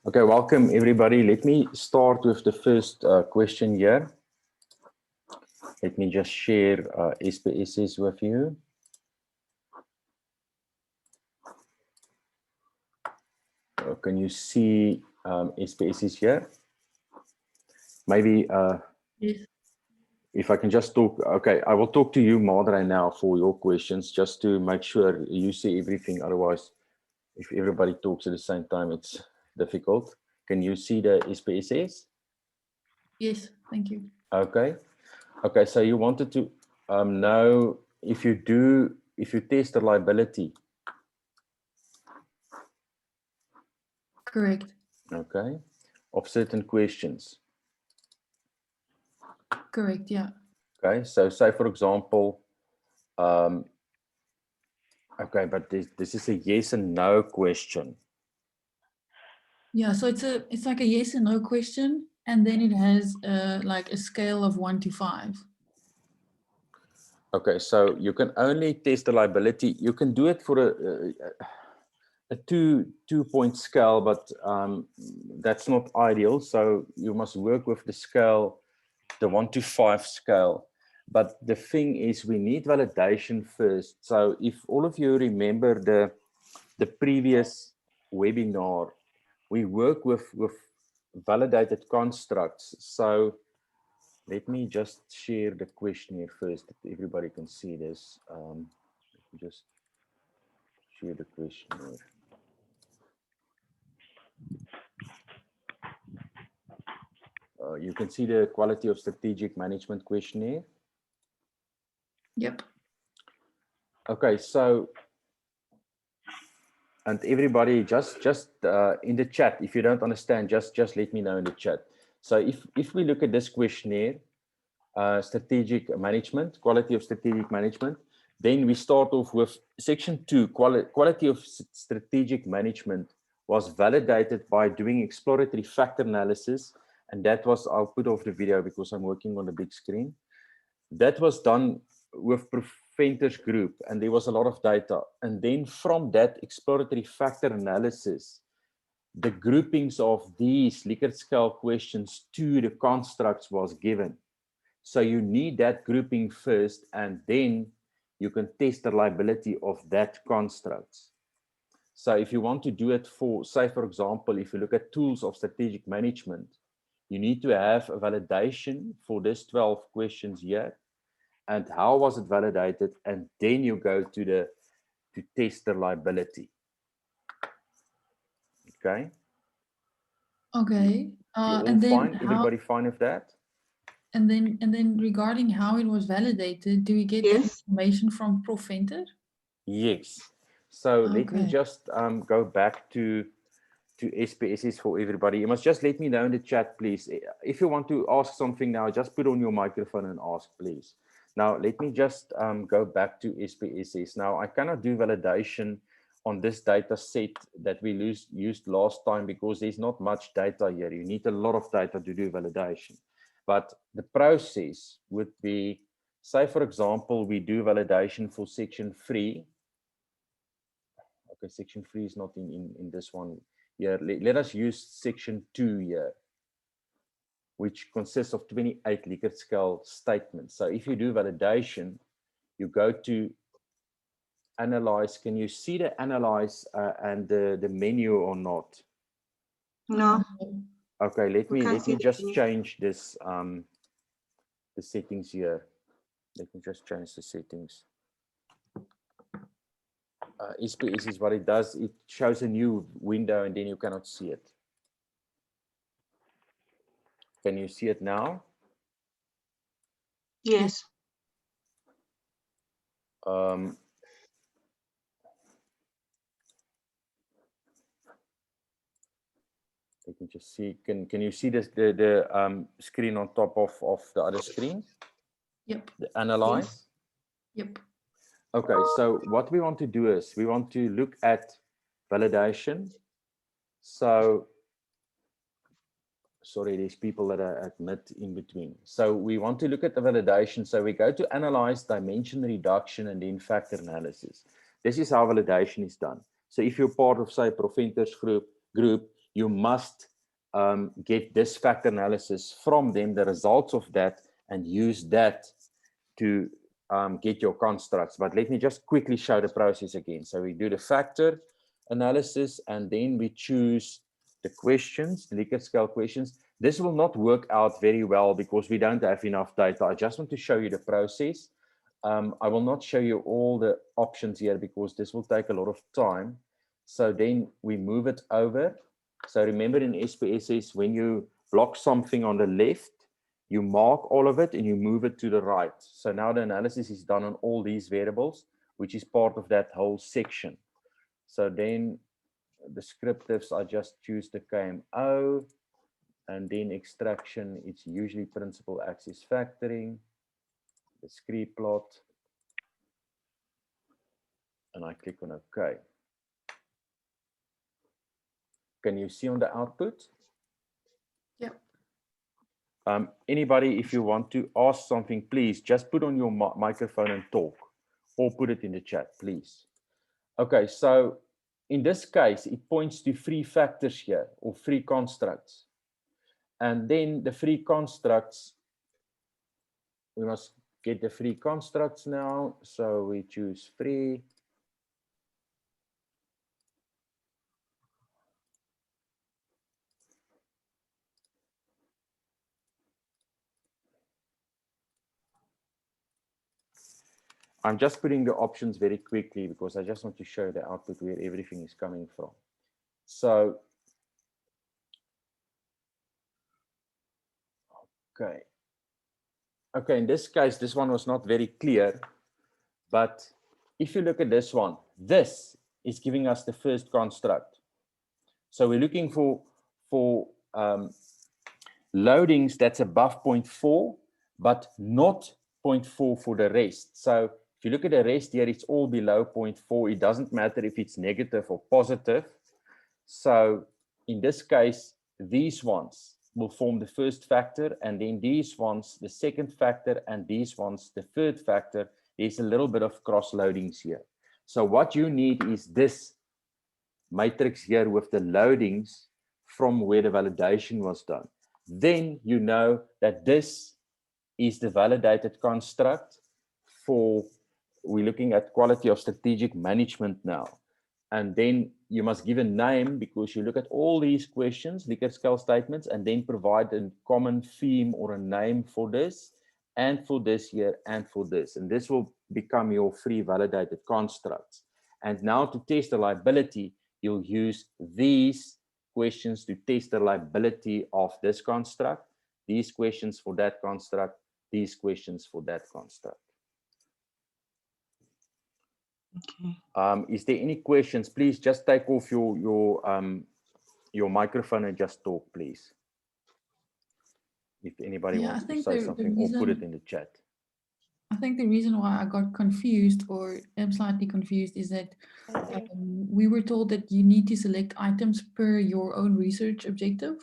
Okay, welcome everybody. Let me start with the first question here. Let me just share SPSS with you. Can you see SPSS here? Maybe Yes. if I can just talk. Okay, I will talk to you, Madre, now for your questions, just to make sure you see everything. Otherwise, if everybody talks at the same time, it's difficult. Can you see the SPSS? Yes, thank you. Okay. Okay, so you wanted to know if you test the liability. Correct. Okay, of certain questions. Correct, yeah. Okay, so say for example, okay, but this is a yes and no question. Yeah, so it's like a yes and no question, and then it has like a scale of 1 to 5. Okay, so you can only test the liability. You can do it for a two-point scale, but that's not ideal. So you must work with the scale, the 1 to 5 scale. But the thing is, we need validation first. So if all of you remember the previous webinar, we work with validated constructs. So let me just share the questionnaire first, that everybody can see this. Let me just share the questionnaire. You can see the quality of strategic management questionnaire. Yep. Okay, so, and everybody just in the chat, if you don't understand, just let me know in the chat. So if we look at this questionnaire, strategic management, quality of strategic management, then we start off with section 2, quality of strategic management was validated by doing exploratory factor analysis. And that was, I'll put off the video because I'm working on a big screen. That was done with Preventers group, and there was a lot of data. And then from that exploratory factor analysis, the groupings of these Likert scale questions to the constructs was given. So you need that grouping first, and then you can test the liability of that constructs. So if you want to do it for, say, for example, if you look at tools of strategic management, you need to have a validation for this 12 questions here. And how was it validated? And then you go to test the liability. Okay. Okay. And then everybody fine with that? And then regarding how it was validated, do we get the information from Preventer? Yes. So let me just go back to SPSS for everybody. You must just let me know in the chat, please. If you want to ask something now, just put on your microphone and ask, please. Now, let me just go back to SPSS. Now, I cannot do validation on this data set that we used last time because there's not much data here. You need a lot of data to do validation. But the process would be, say, for example, we do validation for section 3. Okay, section 3 is not in this one. Yeah, let us use section 2 here, which consists of 28 Likert scale statements. So if you do validation, you go to analyze. Can you see the analyze and the menu or not? No. Okay, let me just change this the settings here. Let me just change the settings. SPS is what it does. It shows a new window and then you cannot see it. Can you see it now? Yes. Let me just see. Can you see this the screen on top of the other screen? Yep. The analyze? Yep. Okay, so what we want to do is we want to look at validation. So sorry, there's people that are admit in between. So we want to look at the validation. So we go to analyze, dimension reduction, and then factor analysis. This is how validation is done. So if you're part of, say, Preventers group, you must get this factor analysis from them, the results of that, and use that to get your constructs. But let me just quickly show the process again. So we do the factor analysis, and then we choose the questions, the Likert scale questions. This will not work out very well because we don't have enough data. I just want to show you the process. I will not show you all the options here because this will take a lot of time. So then we move it over. So remember in SPSS, when you block something on the left, you mark all of it and you move it to the right. So now the analysis is done on all these variables, which is part of that whole section. So then descriptives, I just choose the KMO, and then extraction, it's usually principal axis factoring, discrete plot, and I click on OK. Can you see on the output? Yep. Anybody, if you want to ask something, please just put on your microphone and talk, or put it in the chat, please. Okay, so in this case, it points to 3 factors here, or 3 constructs. And then the 3 constructs, we must get the 3 constructs now. So we choose 3. I'm just putting the options very quickly because I just want to show the output where everything is coming from. So, okay. Okay, in this case, this one was not very clear, but if you look at this one, this is giving us the first construct. So we're looking for loadings that's above 0.4, but not 0.4 for the rest. So if you look at the rest here, it's all below 0.4. It doesn't matter if it's negative or positive. So in this case, these ones will form the first factor, and then these ones, the second factor, and these ones, the third factor. There's a little bit of cross loadings here. So what you need is this matrix here with the loadings from where the validation was done. Then you know that this is the validated construct for, we're looking at quality of strategic management now. And then you must give a name because you look at all these questions, Likert scale statements, and then provide a common theme or a name for this, and for this here, and for this. And this will become your 3 validated constructs. And now to test the liability, you'll use these questions to test the liability of this construct, these questions for that construct, these questions for that construct. Okay. Is there any questions? Please just take off your microphone and just talk, please. If anybody wants to say something, or put it in the chat. I think the reason why I got confused, or am slightly confused, is that we were told that you need to select items per your own research objective.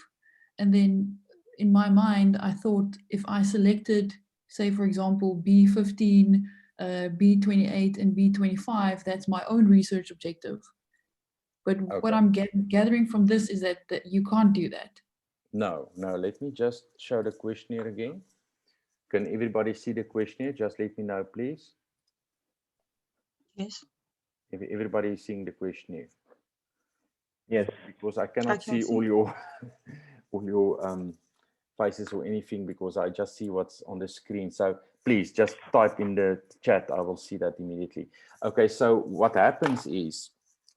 And then in my mind, I thought if I selected, say, for example, B15, B28, and B25, that's my own research objective. But Okay. what I'm gathering from this is that you can't do that. No, let me just show the questionnaire again. Can everybody see the questionnaire? Just let me know, please. Yes. If everybody is seeing the questionnaire. Yes. Because I cannot see all your faces or anything because I just see what's on the screen. So please just type in the chat. I will see that immediately. Okay, so what happens is,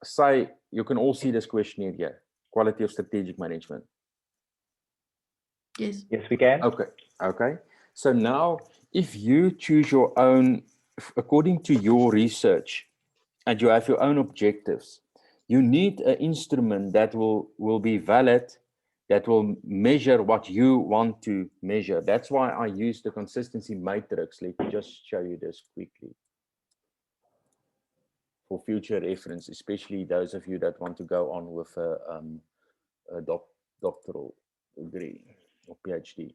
say you can all see this questionnaire here, quality of strategic management. Yes. Yes, we can. Okay. So now if you choose your own, according to your research, and you have your own objectives, you need an instrument that will be valid, that will measure what you want to measure. That's why I use the consistency matrix. Let me just show you this quickly for future reference, especially those of you that want to go on with a doctoral degree or PhD.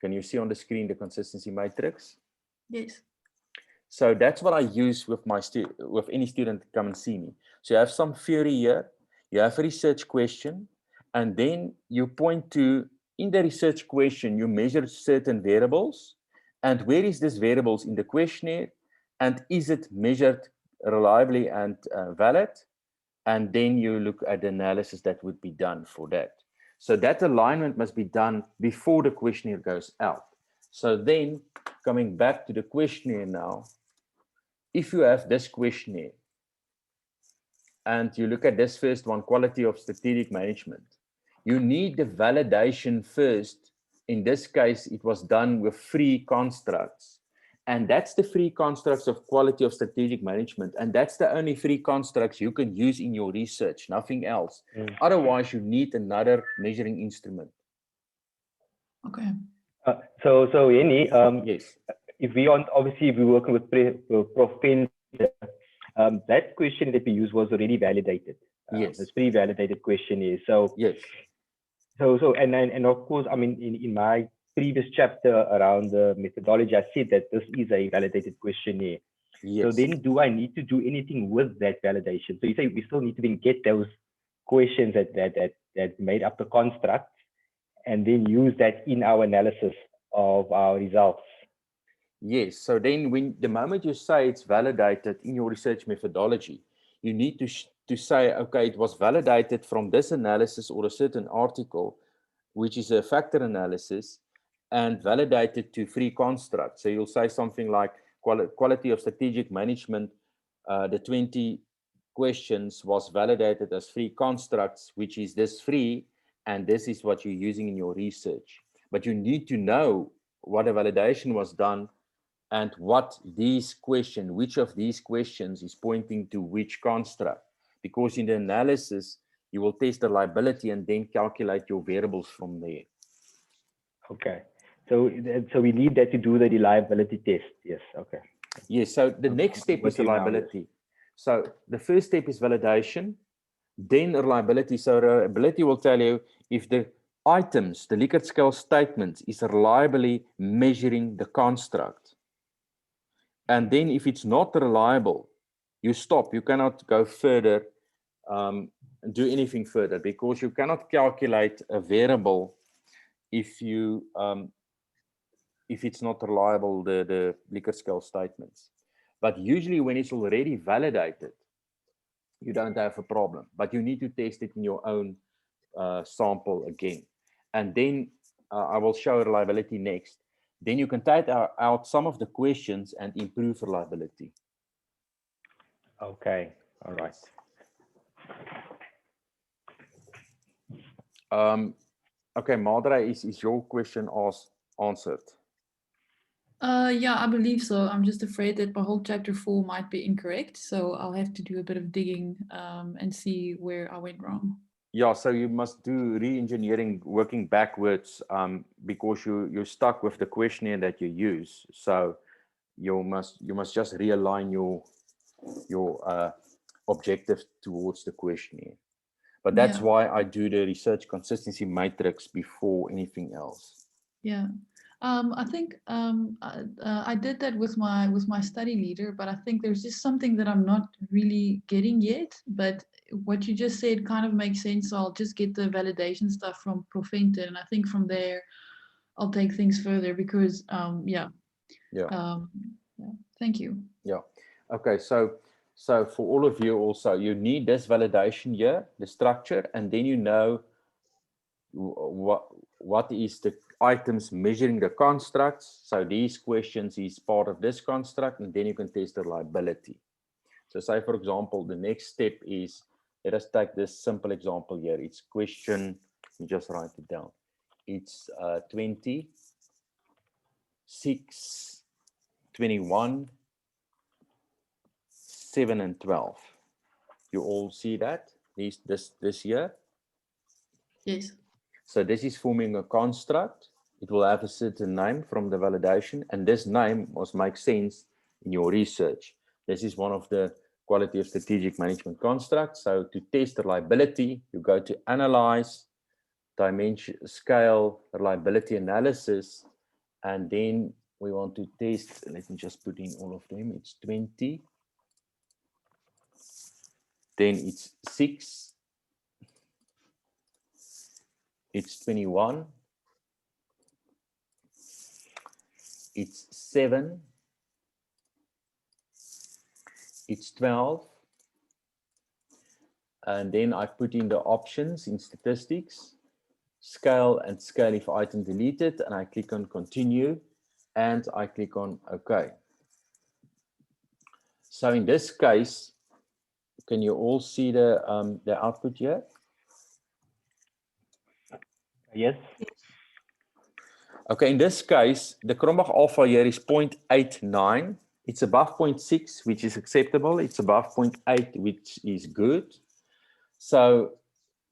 Can you see on the screen the consistency matrix? Yes. So that's what I use with my with any student to come and see me. So you have some theory here, you have a research question, And then you point to, in the research question, you measure certain variables. And where is this variables in the questionnaire? And is it measured reliably and valid? And then you look at the analysis that would be done for that. So that alignment must be done before the questionnaire goes out. So then, coming back to the questionnaire now, if you have this questionnaire, and you look at this first one, quality of strategic management, you need the validation first. In this case, it was done with free constructs. And that's the free constructs of quality of strategic management. And that's the only free constructs you can use in your research, nothing else. Otherwise, you need another measuring instrument. Okay. So Henny, Yes. if we obviously if we're working with Prof. Pen, that question that we used was already validated. Yes. It's pre-validated questionnaire. So yes. And of course, I mean, in my previous chapter around the methodology, I said that this is a validated questionnaire. Yes. So then do I need to do anything with that validation? So you say we still need to then get those questions that made up the construct and then use that in our analysis of our results. Yes. So then the moment you say it's validated in your research methodology, you need to say, okay, it was validated from this analysis or a certain article, which is a factor analysis, and validated to free constructs. So you'll say something like quality of strategic management, the 20 questions was validated as free constructs, which is this free, and this is what you're using in your research. But you need to know what a validation was done and what which of these questions is pointing to which construct. Because in the analysis, you will test the reliability and then calculate your variables from there. Okay. So we need that to do the reliability test. Yes. Okay. Yes. So the next step is reliability. So the first step is validation, then reliability. So reliability will tell you if the items, the Likert scale statements, is reliably measuring the construct. And then if it's not reliable, you stop. You cannot go further, do anything further, because you cannot calculate a variable if it's not reliable, the Likert scale statements. But usually when it's already validated, you don't have a problem, but you need to test it in your own sample again. And then I will show reliability next. Then you can type out some of the questions and improve reliability. Okay, all right. Okay, Madre, is your question answered? Yeah, I believe so. I'm just afraid that my whole chapter 4 might be incorrect. So I'll have to do a bit of digging and see where I went wrong. Yeah, so you must do re-engineering working backwards because you're stuck with the questionnaire that you use. So you must just realign your objectives towards the questionnaire. But that's why I do the research consistency matrix before anything else. Yeah. I think I did that with my study leader, but I think there's just something that I'm not really getting yet. But what you just said kind of makes sense. So I'll just get the validation stuff from Prof. Fenton, and I think from there I'll take things further because yeah. Thank you. Yeah. Okay. So for all of you also, you need this validation here, the structure, and then you know what is the items measuring the constructs. So these questions is part of this construct, and then you can test the reliability. So say, for example, the next step is, let us take this simple example here. It's question, let me just write it down. It's 20, 6, 21, 7, and 12. You all see that? This here? Yes. So this is forming a construct. It will have a certain name from the validation, and this name must make sense in your research. This is one of the quality of strategic management constructs. So to test reliability, you go to analyze, dimension, scale, reliability analysis, and then we want to test, let me just put in all of them. It's 20, then it's 6, it's 21, it's 7, it's 12, and then I put in the options in statistics, scale and scale if item deleted, and I click on continue, and I click on OK. So in this case, can you all see the output here? Yes. Okay, in this case, the Cronbach alpha here is 0.89. It's above 0.6, which is acceptable. It's above 0.8, which is good. So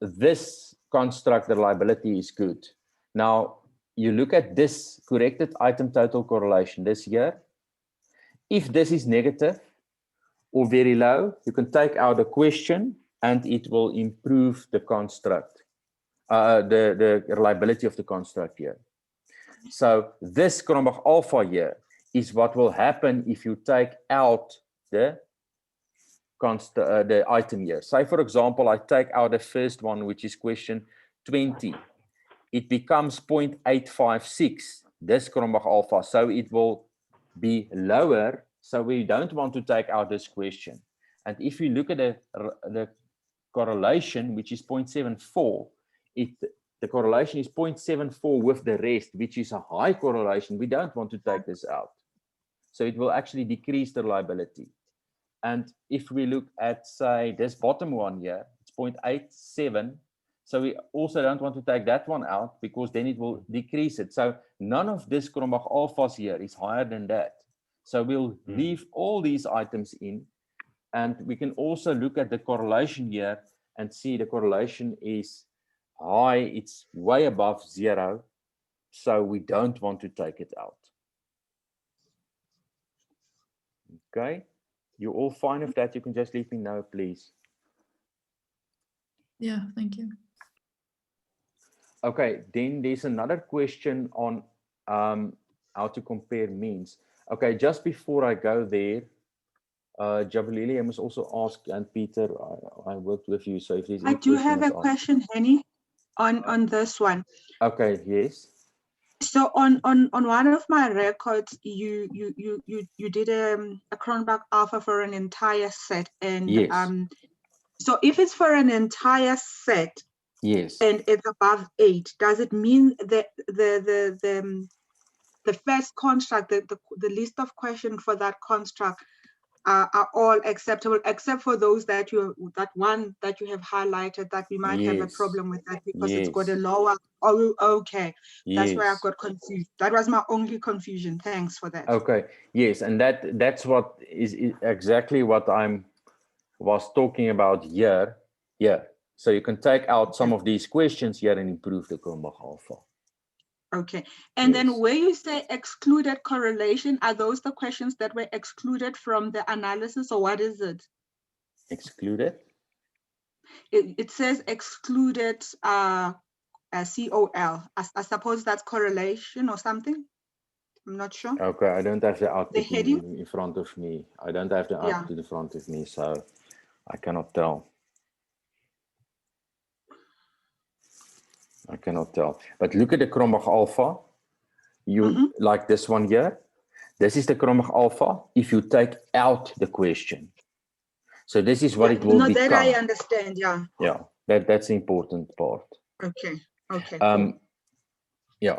this construct, the reliability is good. Now, you look at this corrected item total correlation this year. If this is negative or very low, you can take out a question and it will improve the construct, the reliability of the construct here. So this Cronbach alpha here is what will happen if you take out the item here. Say, for example, I take out the first one, which is question 20. It becomes 0.856, this Cronbach alpha. So it will be lower. So we don't want to take out this question. And if you look at the correlation, which is 0.74, the correlation is 0.74 with the rest, which is a high correlation. We don't want to take this out. So it will actually decrease the reliability. And if we look at, say, this bottom one here, it's 0.87. So we also don't want to take that one out because then it will decrease it. So none of this Cronbach alphas here is higher than that. So we'll leave all these items in. And we can also look at the correlation here and see the correlation is high. It's way above 0. So we don't want to take it out. Okay. You're all fine with that? You can just let me know, please. Yeah, thank you. Okay, then there's another question on how to compare means. Okay, just before I go there, Jabulili, I must also ask, and Peter, I worked with you, so if there's any I do have a question, Henny, on this one. Okay, yes. So on one of my records, you did a Cronbach alpha for an entire set, and yes. So if it's for an entire set, yes, and it's above 8, does it mean that the first construct, the list of questions for that construct are all acceptable, except for those that that one that you have highlighted that we might have a problem with that because it's got a lower. Oh, okay, that's where I got confused. That was my only confusion. Thanks for that. Okay, yes, and that's what is exactly what was talking about here. Yeah, so you can take out some of these questions here and improve the Cronbach alpha. Okay, and then where you say excluded correlation, are those the questions that were excluded from the analysis, or what is it? Excluded? It says excluded COL. I suppose that's correlation or something. I'm not sure. Okay, I don't have the output in front of me. I don't have the output in front of me, so I cannot tell. I cannot tell. But look at the Cronbach alpha. You like this one here. This is the Cronbach alpha if you take out the question. So this is what it will become. That I understand, yeah. Yeah, that's the important part. Okay, okay. Cool. Yeah.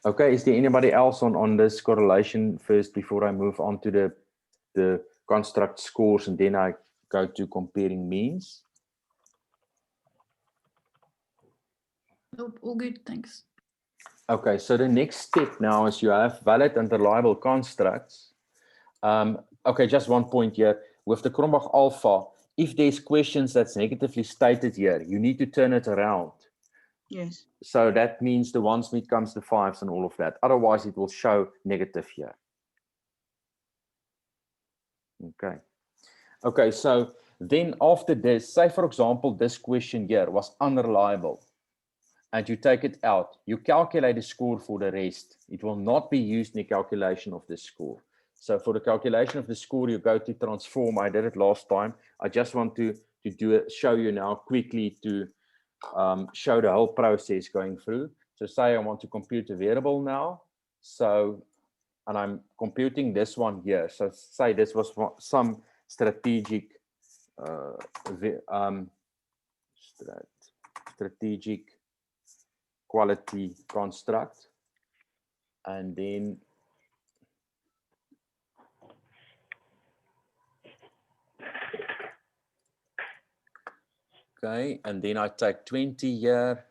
Okay, is there anybody else on this correlation first before I move on to the construct scores and then I go to comparing means? Nope, all good, thanks. Okay, so the next step now is you have valid and reliable constructs. Okay, just one point here. With the Cronbach alpha, if there's questions that's negatively stated here, you need to turn it around. Yes. So that means the 1s becomes the 5s and all of that. Otherwise, it will show negative here. Okay. Okay, so then after this, say for example, this question here was unreliable. And you take it out, you calculate a score for the rest. It will not be used in the calculation of the score. So for the calculation of the score, you go to transform. I did it last time. I just want to show you now quickly to show the whole process going through. So say I want to compute a variable now. So, and I'm computing this one here. So say this was some strategic strategic quality construct, and then okay, and then I take 20 here,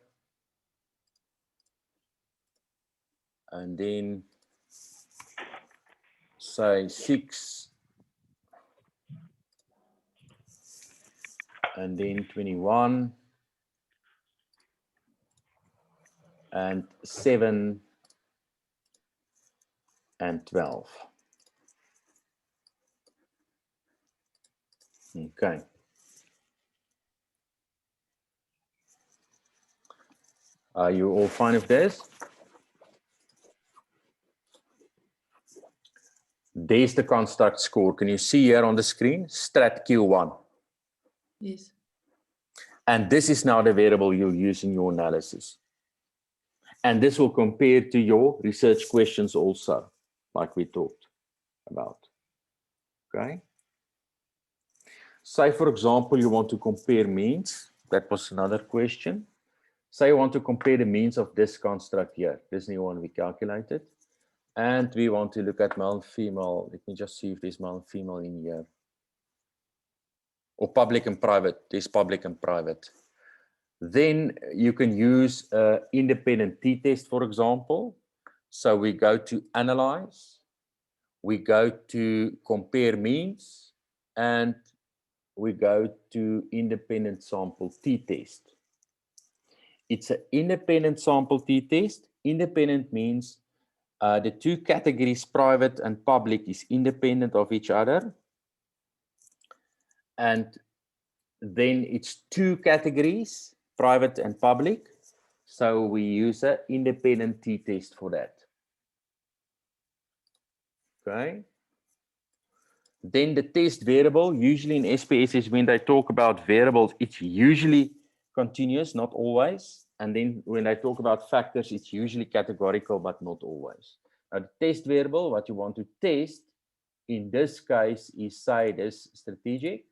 and then say 6, and then 21, and 7, and 12. Okay. Are you all fine with this? There's the construct score. Can you see here on the screen? Strat Q1. Yes. And this is now the variable you use in your analysis. And this will compare to your research questions also, like we talked about. Okay. Say, for example, you want to compare means. That was another question. Say you want to compare the means of this construct here, this new one we calculated. And we want to look at male and female. Let me just see if there's male and female in here. Or public and private. There's public and private. Then you can use an independent t-test, for example. So we go to analyze. We go to compare means. And we go to independent sample t-test. It's an independent sample t-test. Independent means the two categories, private and public, is independent of each other. And then it's two categories, private and public. So we use an independent t-test for that. Okay. Then the test variable, usually in SPSS, when they talk about variables, it's usually continuous, not always. And then when I talk about factors, it's usually categorical, but not always. Now, the test variable, what you want to test in this case is, say, this strategic.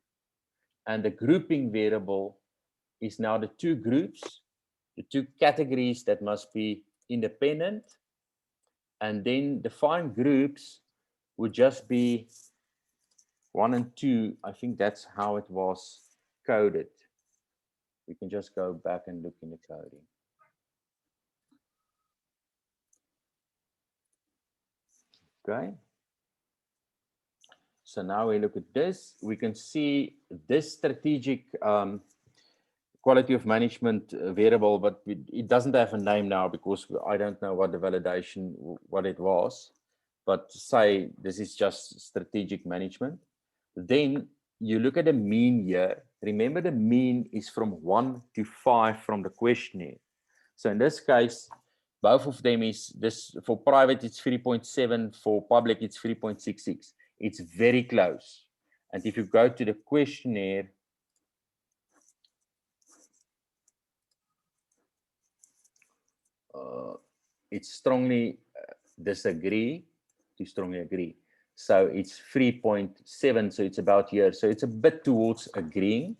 And the grouping variable is now the two groups, the two categories that must be independent. And then defined groups would just be 1 and 2. I think that's how it was coded. We can just go back and look in the coding. Okay. So now we look at this. We can see this strategic quality of management variable, but it doesn't have a name now because I don't know what the validation, what it was. But say this is just strategic management. Then you look at the mean here. Remember, the mean is from 1 to 5 from the questionnaire. So in this case, both of them is this. For private, it's 3.7. For public, it's 3.66. It's very close. And if you go to the questionnaire, it's strongly disagree to strongly agree. So it's 3.7, so it's about here. So it's a bit towards agreeing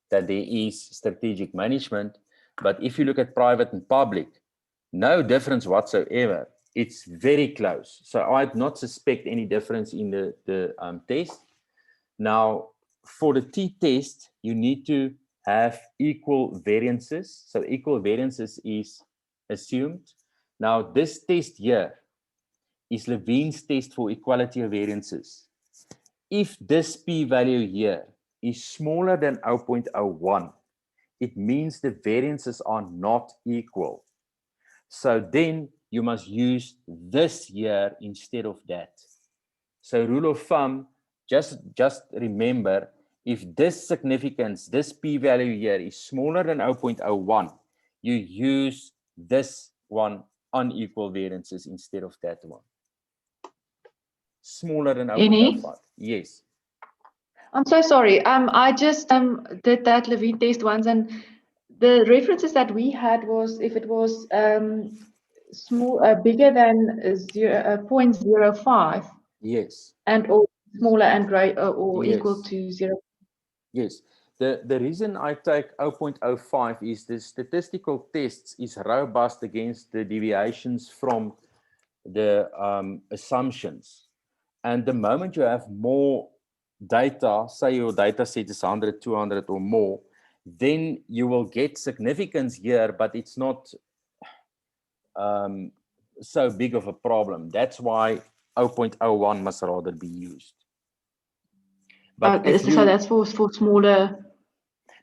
that there is strategic management. But if you look at private and public, no difference whatsoever. It's very close. So I'd not suspect any difference in the test. Now, for the t-test, you need to have equal variances. So equal variances is assumed. Now, this test here is Levine's test for equality of variances. If this p-value here is smaller than 0.01, it means the variances are not equal. So then you must use this here instead of that. So rule of thumb, just remember, if this significance, this p-value here is smaller than 0.01, you use this one, unequal variances, instead of that one. Smaller than 0.05. Yes. I'm so sorry. I just did that Levine test once, and The references that we had was if it was bigger than 0.05 Yes. and or smaller and greater or equal Yes. to 0. Yes. The reason I take 0.05 is the statistical tests is robust against the deviations from the assumptions. And the moment you have more data, say your data set is 100, 200 or more, then you will get significance here, but it's not so big of a problem. That's why 0.01 must rather be used. But so that's for smaller.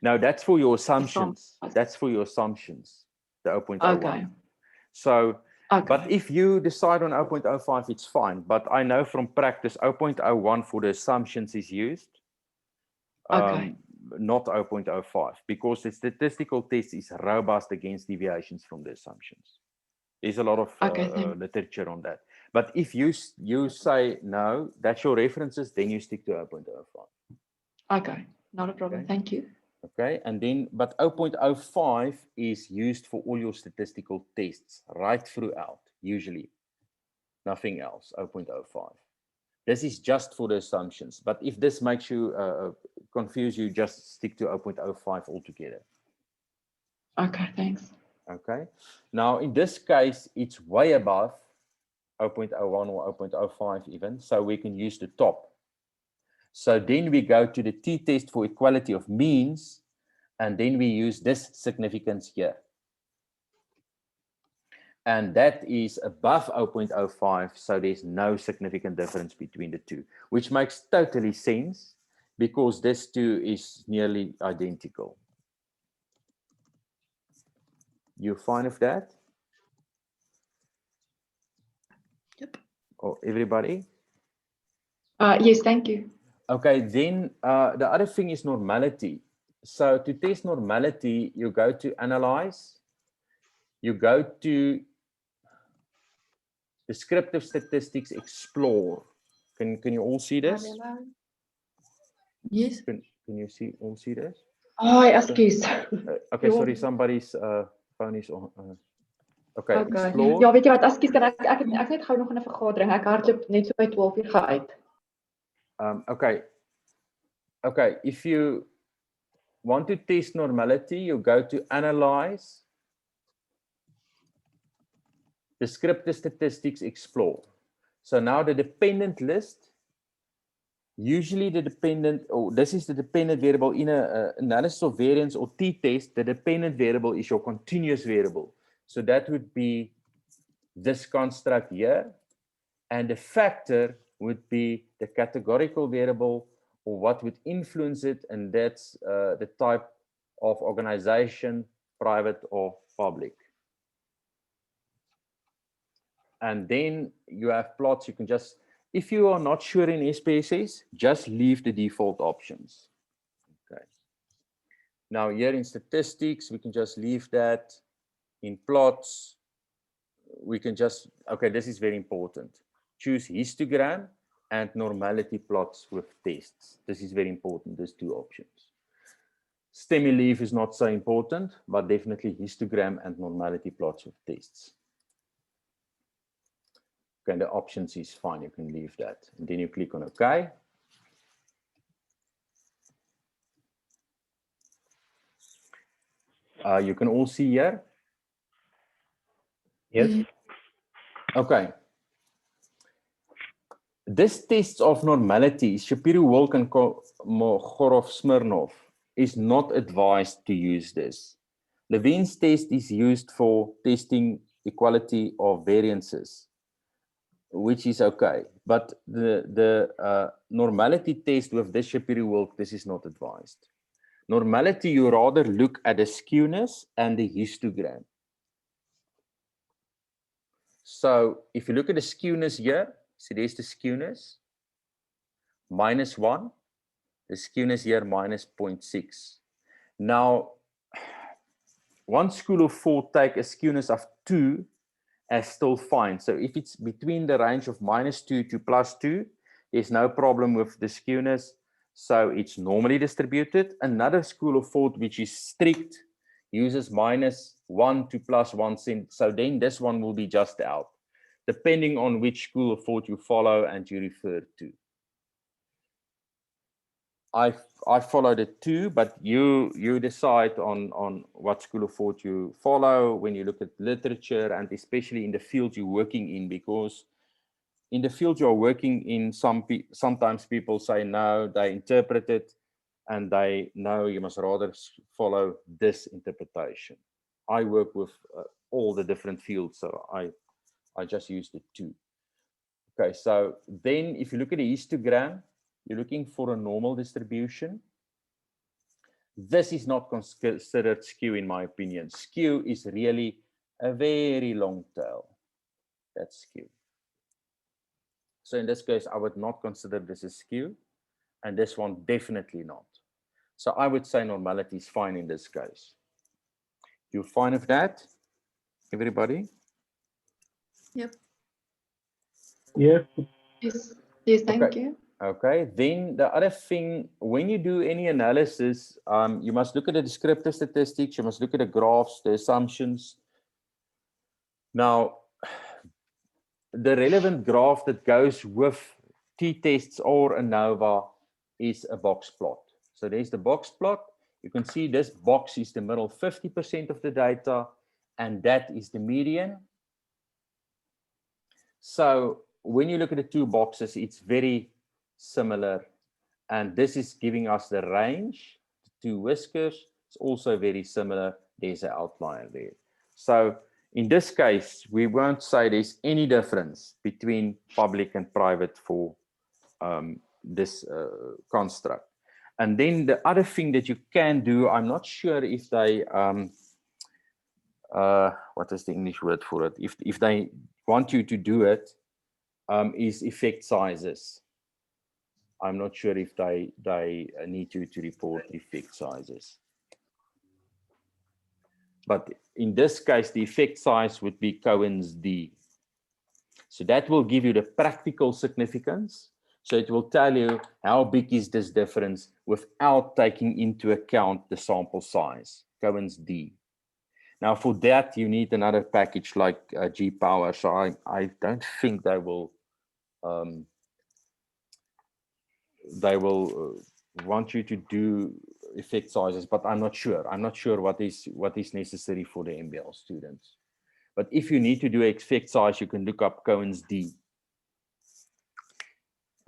No, that's for your assumptions. That's for your assumptions, the 0.01. Okay. So, Okay. but if you decide on 0.05, it's fine. But I know from practice, 0.01 for the assumptions is used, Okay. not 0.05, because the statistical test is robust against deviations from the assumptions. There's a lot of literature on that. But if you say, no, that's your references, then you stick to 0.05. Okay, not a problem. Okay. Thank you. Okay, and then, but 0.05 is used for all your statistical tests right throughout, usually. Nothing else, 0.05. This is just for the assumptions. But if this makes you confuse you, just stick to 0.05 altogether. Okay, thanks. Okay, now in this case, it's way above 0.01 or 0.05 even, so we can use the top. So then we go to the t-test for equality of means, and then we use this significance here. And that is above 0.05, so there's no significant difference between the two, which makes totally sense because this two is nearly identical. You fine with that? Yep. Or everybody? Yes, thank you. Okay, then the other thing is normality. So to test normality, you go to analyze, you go to descriptive statistics explore. Can you all see this? Yes. Can you all see this? Oh, excuse. Okay, sorry, somebody's phone is on. Okay, Okay. explore. Ja, weet jy wat, ekskuus, kan ek net gou nog in 'n vergadering. Ek hardloop net so by 12:00 uit. Okay, if you want to test normality, you go to analyze, descriptive statistics explore. So now the dependent list, usually the dependent, this is the dependent variable in an analysis of variance or t-test. The dependent variable is your continuous variable. So that would be this construct here. And the factor would be the categorical variable or what would influence it. And that's the type of organization, private or public. And then you have plots. You can just, if you are not sure in SPSS, just leave the default options. Okay. Now here in statistics, we can just leave that. In plots, we can just, okay, this is very important. Choose histogram and normality plots with tests. This is very important, these two options. STEMI leave is not so important, but definitely histogram and normality plots with tests. Okay, the options is fine, you can leave that. And then you click on OK. You can all see here. Yes. Okay. This test of normality, Shapiro-Wilk and Gorov-Smirnov, is not advised to use this. Levine's test is used for testing equality of variances, which is okay. But the normality test with this Shapiro-Wilk, this is not advised. Normality, you rather look at the skewness and the histogram. So if you look at the skewness here, see there's the skewness, -1, the skewness here -0.6. Now, one school of thought take a skewness of 2 as still fine. So if it's between the range of -2 to +2, there's no problem with the skewness. So it's normally distributed. Another school of thought, which is strict, uses -1 to +1 cent. So then this one will be just out, depending on which school of thought you follow and you refer to. I followed it too, but you decide on what school of thought you follow when you look at literature, and especially in the field you're working in, because in the field you're working in, sometimes people say no, they interpret it, and they know you must rather follow this interpretation. I work with all the different fields, so I just used it too. Okay, so then if you look at a histogram, you're looking for a normal distribution. This is not considered skew in my opinion. Skew is really a very long tail. That's skew. So in this case, I would not consider this a skew, and this one definitely not. So I would say normality is fine in this case. You fine with that, everybody? Yep. Yeah. Yes, thank you. Okay, then the other thing, when you do any analysis, you must look at the descriptive statistics, you must look at the graphs, the assumptions. Now, the relevant graph that goes with t-tests or ANOVA is a box plot. So there's the box plot. You can see this box is the middle 50% of the data, and that is the median. So when you look at the two boxes, it's very similar, and this is giving us the range. The two whiskers, it's also very similar. There's an outlier there. So in this case, we won't say there's any difference between public and private for this construct. And then the other thing that you can do, I'm not sure if they, what is the English word for it? If they want you to do it, is effect sizes. I'm not sure if they need you to report effect sizes. But in this case, the effect size would be Cohen's D. So that will give you the practical significance. So it will tell you how big is this difference without taking into account the sample size, Cohen's D. Now for that, you need another package like G-Power. So I don't think they will want you to do effect sizes, but I'm not sure. I'm not sure what is necessary for the MBL students. But if you need to do effect size, you can look up Cohen's D.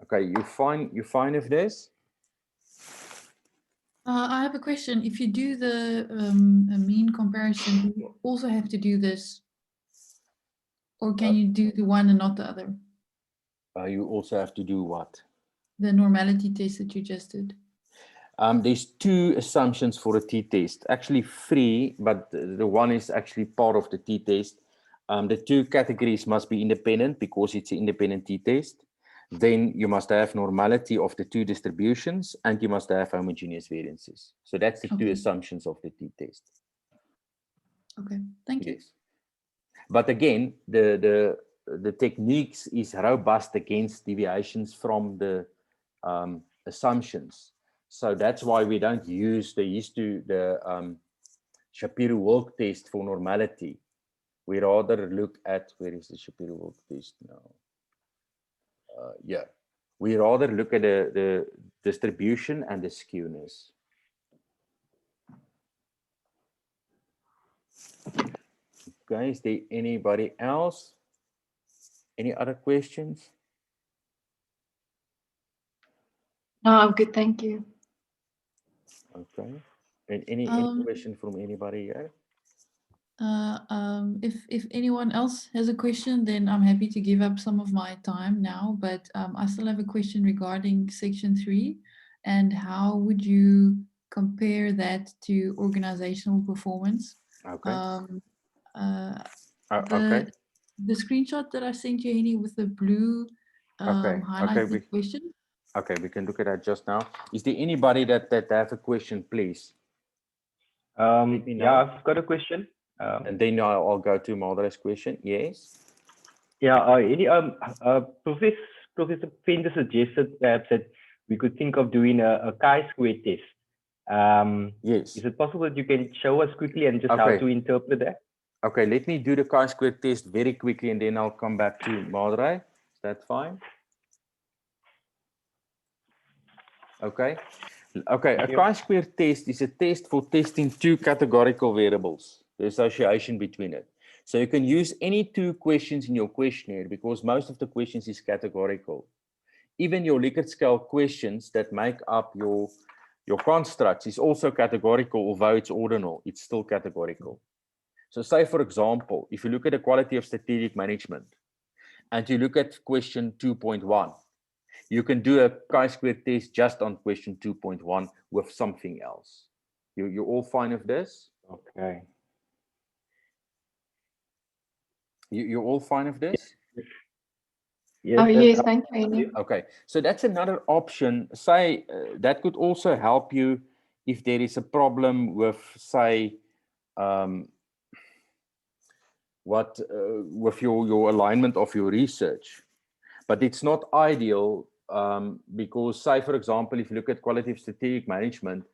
Okay, you fine with this? I have a question. If you do the mean comparison, do you also have to do this? Or can you do the one and not the other? You also have to do what? The normality test that you just did. There's two assumptions for a t-test, actually three, but the one is actually part of the t-test. The two categories must be independent because it's an independent t-test. Then you must have normality of the two distributions, and you must have homogeneous variances. So that's the two assumptions of the t-test. Okay, thank you. Yes. But again, the techniques is robust against deviations from the assumptions. So that's why we don't use the Shapiro-Wilk test for normality. We rather look at, where is the Shapiro-Wilk test now? Yeah, we rather look at the distribution and the skewness. Okay, is there anybody else? Any other questions? No, I'm good, thank you. Okay, and any question from anybody here? If anyone else has a question, then I'm happy to give up some of my time now, but I still have a question regarding section 3, and how would you compare that to organizational performance? Okay. The screenshot that I sent you, Henny, with the blue highlighted question. Okay, we can look at that just now. Is there anybody that have a question, please? Yeah, I've got a question. And then I'll go to Maldera's question. Yes. Yeah. Professor Fender suggested perhaps that we could think of doing a chi-square test Yes. Is it possible that you can show us quickly and just how Okay. to interpret that? Okay, let me do the chi-square test very quickly and then I'll come back to Madre. Is that fine? Okay. Okay, a Thank you. chi-square test is a test for testing two categorical variables, the association between it. So you can use any two questions in your questionnaire because most of the questions is categorical. Even your Likert scale questions that make up your constructs is also categorical, although it's ordinal, it's still categorical. So say, for example, if you look at the quality of strategic management and you look at question 2.1, you can do a chi-square test just on question 2.1 with something else. You're all fine with this? Okay. You're all fine with this? Yes, Oh, that's yes, how- thank you, Annie. Okay, so that's another option. Say that could also help you if there is a problem with, say, with your alignment of your research. But it's not ideal because, say, for example, if you look at quality of strategic management,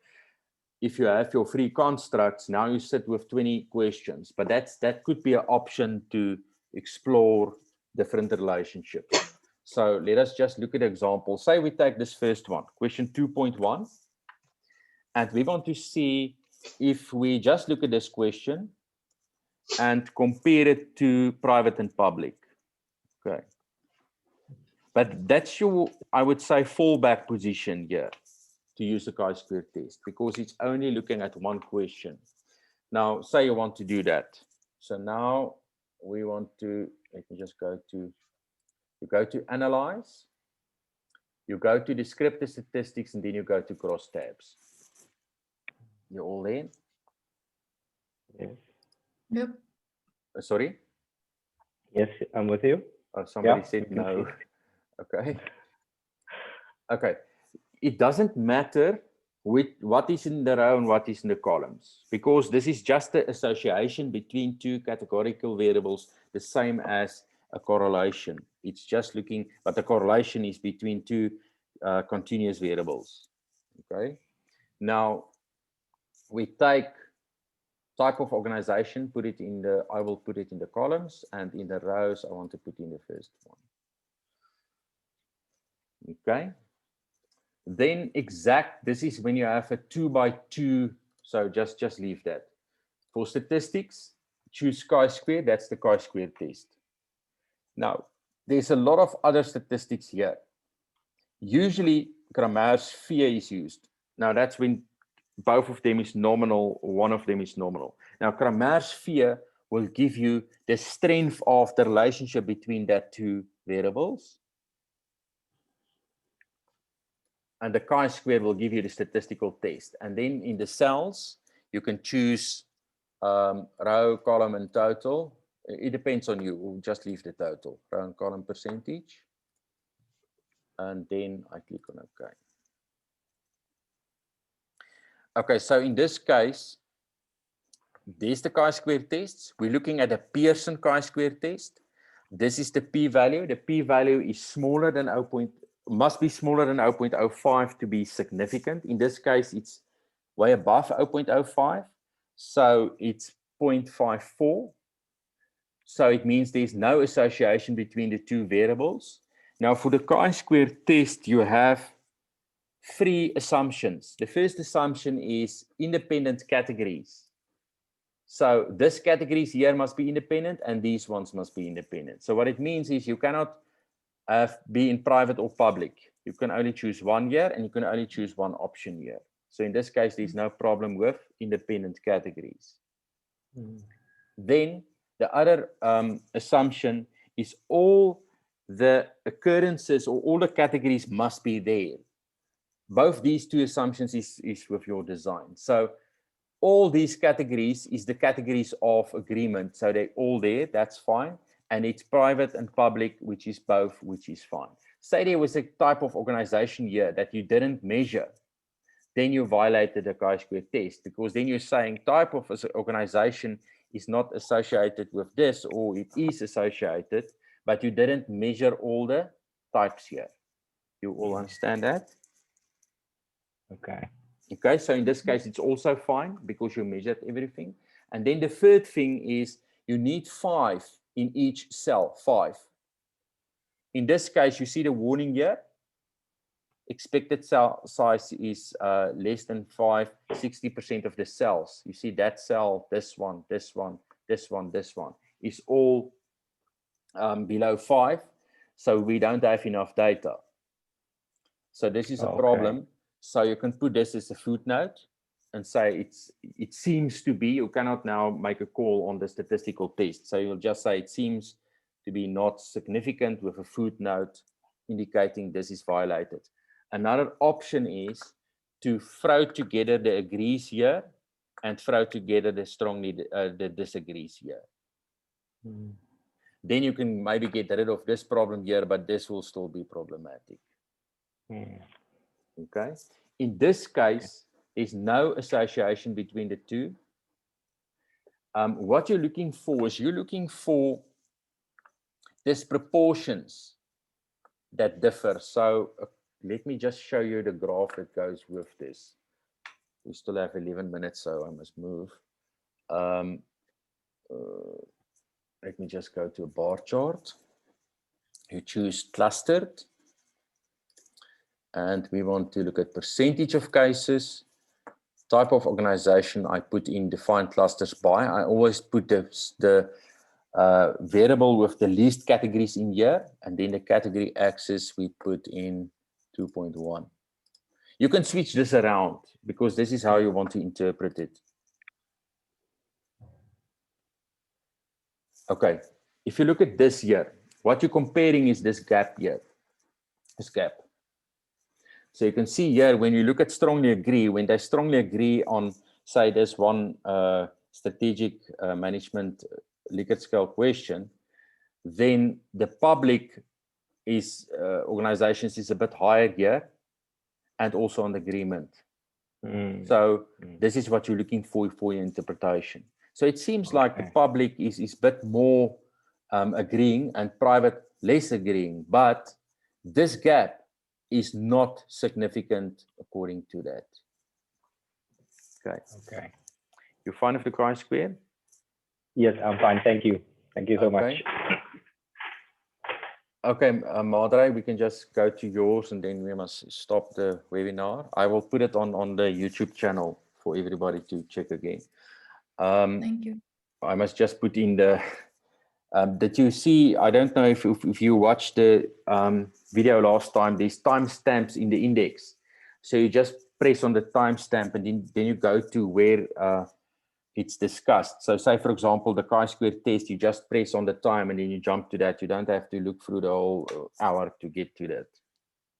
if you have your free constructs, now you sit with 20 questions, but that could be an option to explore different relationships. So let us just look at an example. Say we take this first one, question 2.1, and we want to see if we just look at this question and compare it to private and public. Okay. But that's your, I would say, fallback position here to use the chi-square test because it's only looking at one question. Now, say you want to do that. So now we want to, let me just go to, you go to analyze, you go to descriptive statistics, and then you go to cross tabs. You're all in? Yes. Yep. Sorry? Yes, I'm with you. Oh, somebody Yeah, said we can no. see. Okay. Okay. It doesn't matter what is in the row and what is in the columns, because this is just the association between two categorical variables, the same as a correlation. It's just looking, but the correlation is between two continuous variables. Okay. Now we take type of organization, put it in the, I will put it in the columns, and in the rows, I want to put in the first one. Okay. Then exact, this is when you have a 2 by 2, so just leave that. For statistics, choose chi-square, that's the chi-square test. Now, there's a lot of other statistics here. Usually, Cramer's sphere is used. Now, that's when both of them is nominal, or one of them is nominal. Now, Cramer's sphere will give you the strength of the relationship between that two variables. And the chi-square will give you the statistical test. And then in the cells, you can choose row, column, and total. It depends on you. We'll just leave the total. Row and column percentage. And then I click on OK. Okay, so in this case, there's the chi-square tests. We're looking at a Pearson chi-square test. This is the p-value. The p-value is smaller than must be smaller than 0.05 to be significant. In this case, it's way above 0.05. So it's 0.54. So it means there's no association between the two variables. Now for the chi-square test, you have three assumptions. The first assumption is independent categories. So this categories here must be independent and these ones must be independent. So what it means is you cannot be in private or public. You can only choose one here and you can only choose one option here. So in this case, there's no problem with independent categories. Then the other assumption is all the occurrences or all the categories must be there. Both these two assumptions is with your design. So all these categories is the categories of agreement. So they're all there, that's fine. And it's private and public, which is both, which is fine. Say there was a type of organization here that you didn't measure, then you violated the chi-square test, because then you're saying type of organization is not associated with this, or it is associated, but you didn't measure all the types here. You all understand that? Okay. Okay, so in this case, it's also fine because you measured everything. And then the third thing is you need 5 in each cell, 5. In this case, you see the warning here. Expected cell size is less than 5, 60% of the cells. You see that cell, this one, this one, this one, this one is all below 5. So we don't have enough data. So this is a problem. So you can put this as a footnote and say it seems to be. You cannot now make a call on the statistical test. So you'll just say it seems to be not significant with a footnote indicating this is violated. Another option is to throw together the agrees here and throw together the strongly the disagrees here. Then you can maybe get rid of this problem here, but this will still be problematic. Okay. In this case, there's no association between the two. What you're looking for is you're looking for disproportions that differ. So let me just show you the graph that goes with this. We still have 11 minutes, so I must move. Let me just go to a bar chart. You choose clustered. And we want to look at percentage of cases, type of organization. I put in defined clusters by. I always put the variable with the least categories in here, and then the category axis we put in 2.1. You can switch this around because this is how you want to interpret it. Okay, if you look at this here, what you're comparing is this gap here, this gap. So you can see here, when you look at strongly agree, when they strongly agree on, say, this one strategic management Likert scale question, then the public is, organizations is a bit higher here and also on agreement. So this is what you're looking for your interpretation. So it seems like the public is a bit more agreeing and private less agreeing, but this gap is not significant according to that. Okay. You're fine with the chi-square? Yes, I'm fine. Thank you. Thank you so much. Okay, Madre, we can just go to yours and then we must stop the webinar. I will put it on the YouTube channel for everybody to check again. Thank you. I must just put in the that you see. I don't know if you watched the video last time. There's timestamps in the index, so you just press on the timestamp and then you go to where it's discussed. So say, for example, the chi-square test, you just press on the time and then you jump to that. You don't have to look through the whole hour to get to that.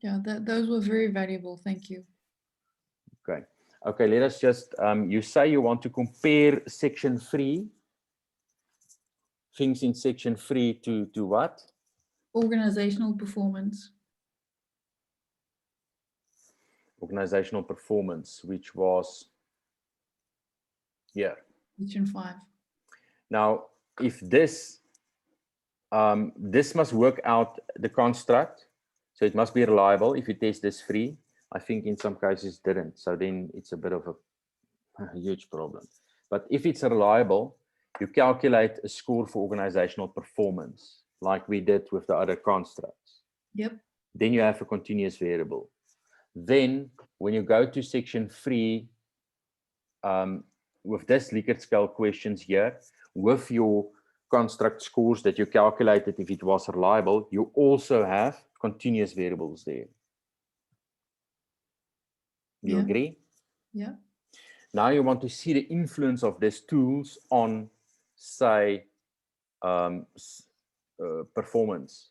Yeah, those were very valuable. Thank you. Okay. Okay, let us just, you say you want to compare section 3, things in section 3 to what? Organizational performance. Organizational performance, which was here. Section 5. Now, if this, this must work out the construct, so it must be reliable if you test this free. I think in some cases didn't, so then it's a bit of a huge problem. But if it's reliable, you calculate a score for organizational performance, like we did with the other constructs. Yep. Then you have a continuous variable. Then when you go to section 3, with this Likert scale questions here, with your construct scores that you calculated if it was reliable, you also have continuous variables there. You agree? Yeah. Now you want to see the influence of these tools on, say, performance.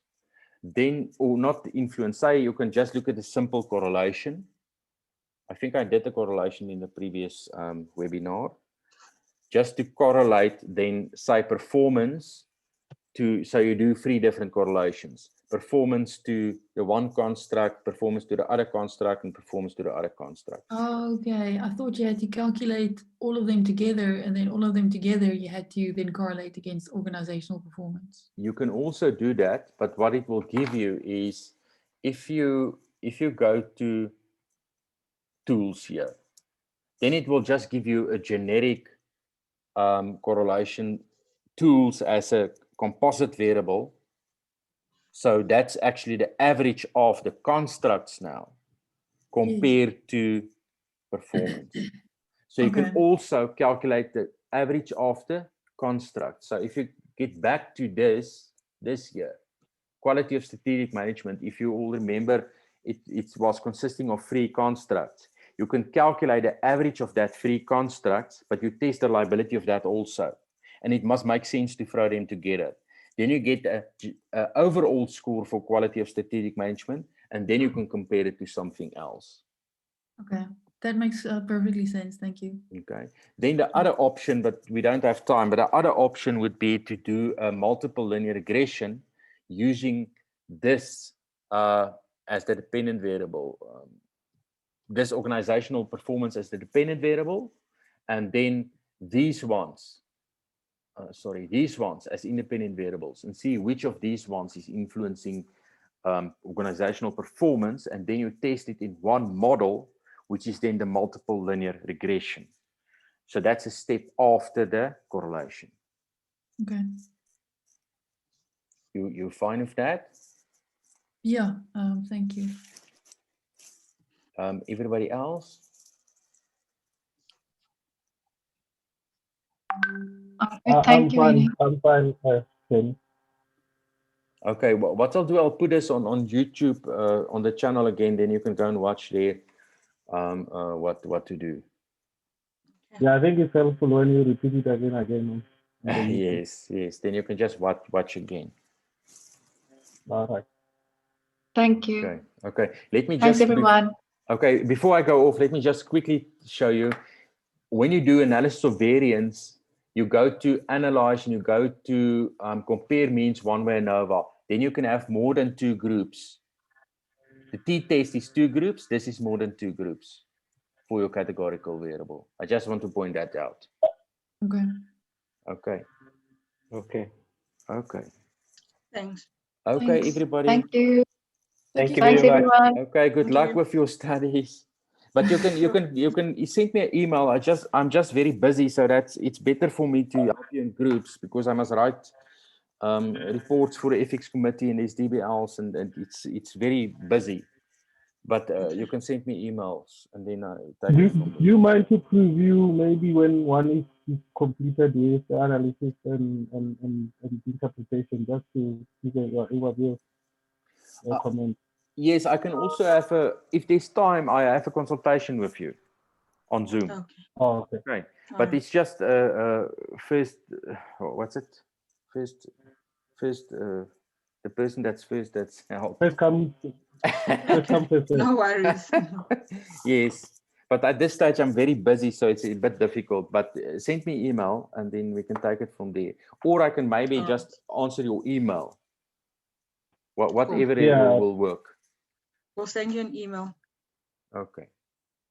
Then, or not the influence, say you can just look at the simple correlation. I think I did the correlation in the previous webinar. Just to correlate, then say performance to, so you do 3 different correlations. Performance to the one construct, performance to the other construct, and performance to the other construct. Oh, okay. I thought you had to calculate all of them together, and then all of them together you had to then correlate against organizational performance. You can also do that, but what it will give you is if you go to tools here, then it will just give you a generic correlation tools as a composite variable. So that's actually the average of the constructs now compared to performance. So you can Okay. also calculate the average of the construct. So if you get back to this here, quality of strategic management, if you all remember, it was consisting of 3 constructs. You can calculate the average of that 3 constructs, but you test the reliability of that also. And it must make sense to throw them together. Then you get a overall score for quality of strategic management, and then you can compare it to something else. Okay, that makes perfectly sense. Thank you. Okay. Then the other option, but we don't have time, but the other option would be to do a multiple linear regression using this as the dependent variable. This organizational performance as the dependent variable, and then these ones as independent variables, and see which of these ones is influencing organizational performance, and then you test it in one model, which is then the multiple linear regression. So that's a step after the correlation. Okay. You fine with that? Yeah, thank you. Everybody else? Thank you, Henny. I'm fine. Henny. Okay, well, what I'll do, I'll put this on YouTube on the channel again, then you can go and watch there what to do. Yeah, I think it's helpful when you repeat it again. Yes, then you can just watch again. All right. Thank you. Okay. Let me Thanks, just everyone. okay, before I go off, let me just quickly show you. When you do analysis of variance, you go to analyze and you go to compare means one way ANOVA. Then you can have more than 2 groups. The t-test is 2 groups. This is more than 2 groups for your categorical variable. I just want to point that out. Okay. Okay. Okay. Okay. Thanks. Okay, Thanks. everybody. Thank you. Thank you Thanks, very much. everyone. Okay, good Thank luck you. with your studies. But you can send me an email. I'm just very busy, so it's better for me to help you in groups because I must write reports for the ethics committee and SDBLs, and it's very busy. But you can send me emails, and then I take it from Do you mind to preview maybe when one is completed with the analysis and interpretation, just to give an overview comment? Yes, I can also have if there's time, I have a consultation with you on Zoom. Okay. Oh, okay. Right, All but right. it's just first. What's it? First. The person that's first, that's help. First come, first come, first serve. No worries. Yes, but at this stage I'm very busy, so it's a bit difficult. But send me email, and then we can take it from there. Or I can maybe All just answer your email. Whatever Yeah. will work. We'll send you an email. Okay.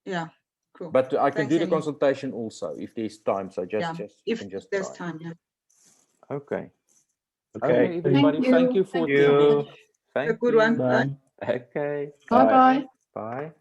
Yeah. Cool. But I can Thanks, do the Henny. consultation also if there's time. So Yeah. you If can just there's try. time, yeah. Okay. Okay. Okay, everybody. Thank you. Thank you for Thank you so attending. much. Thank A good you. one. Bye. Okay. Bye-bye. Bye.